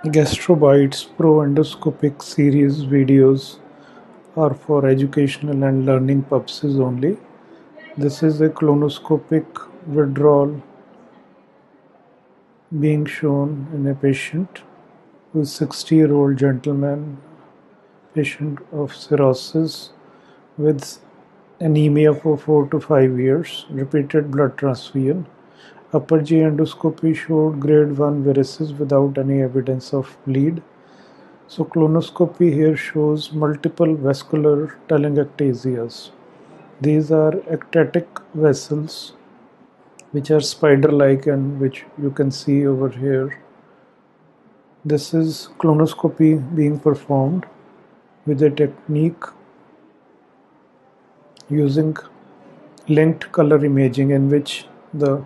Gastrobites pro-endoscopic series videos are for educational and learning purposes only. This is a colonoscopic withdrawal being shown in a patient who is 60-year-old gentleman, patient of cirrhosis with anemia for 4 to 5 years, repeated blood transfusion. Upper G endoscopy showed grade 1 varices without any evidence of bleed. So colonoscopy here shows multiple vascular telangiectasias. These are ectatic vessels which are spider-like and which you can see over here. This is colonoscopy being performed with a technique using linked color imaging in which the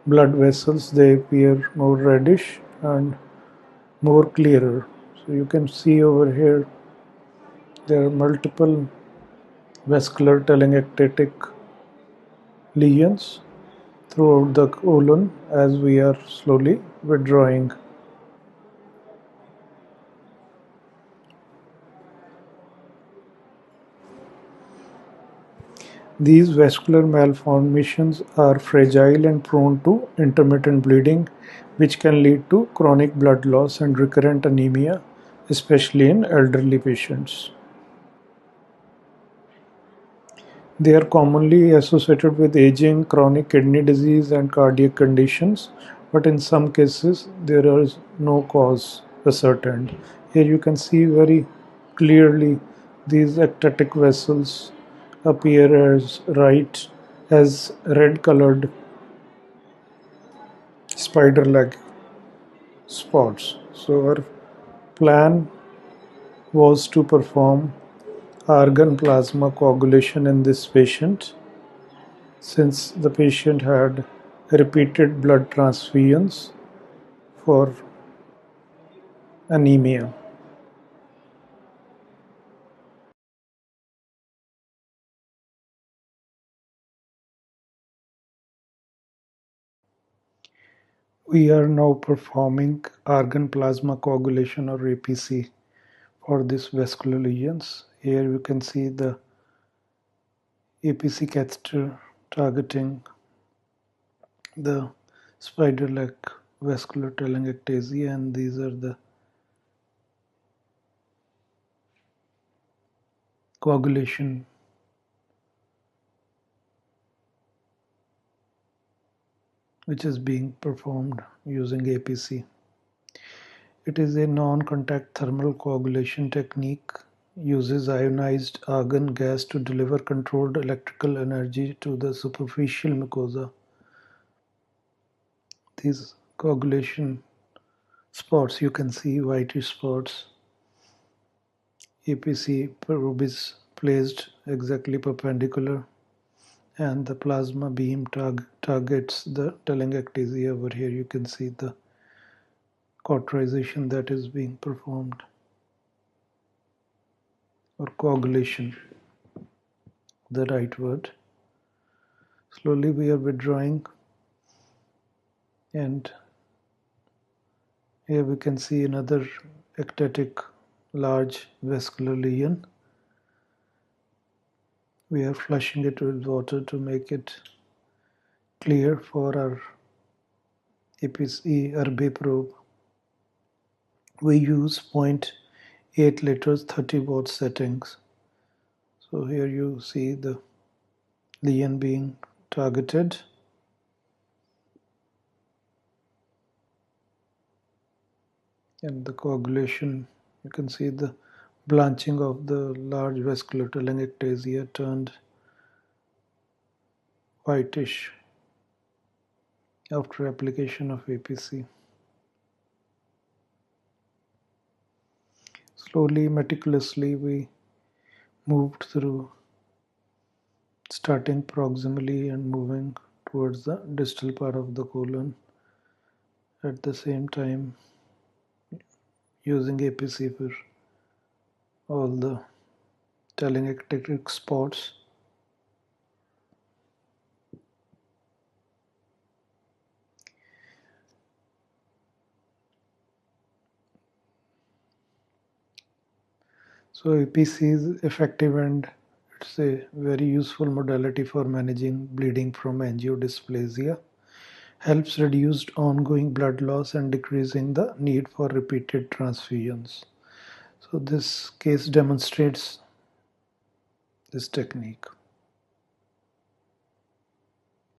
blood vessels they appear more reddish and more clearer. So you can see over here there are multiple vascular telangiectatic lesions throughout the colon as we are slowly withdrawing. These vascular malformations are fragile and prone to intermittent bleeding, which can lead to chronic blood loss and recurrent anemia, especially in elderly patients. They are commonly associated with aging, chronic kidney disease, and cardiac conditions, but in some cases there is no cause ascertained. Here you can see very clearly these ectatic vessels appear as red colored spider leg spots. So our plan was to perform organ plasma coagulation in this patient since the patient had repeated blood transfusions for anemia. We are now performing organ plasma coagulation or APC for these vascular lesions. Here you can see the APC catheter targeting the spider-leg vascular telangiectasia, and these are the coagulation which is being performed using APC. It is a non-contact thermal coagulation technique, uses ionized argon gas to deliver controlled electrical energy to the superficial mucosa. These coagulation spots, you can see whitish spots. APC probe is placed exactly perpendicular and the plasma beam targets the telangiectasia. Over here you can see the cauterization that is being performed, or coagulation, the right word. Slowly we are withdrawing, and here we can see another ectatic large vascular lesion. We are flushing it with water to make it clear for our APC RB probe. We use 0.8 liters 30 watt settings. So here you see the lesion being targeted. And the coagulation, you can see the blanching of the large vascular telangiectasia turned whitish after application of APC. Slowly, meticulously, we moved through, starting proximally and moving towards the distal part of the colon. At the same time, using APC for all the telangiectatic spots. So APC is effective and it's a very useful modality for managing bleeding from angiodysplasia. Helps reduce ongoing blood loss and decreasing the need for repeated transfusions. So this case demonstrates this technique.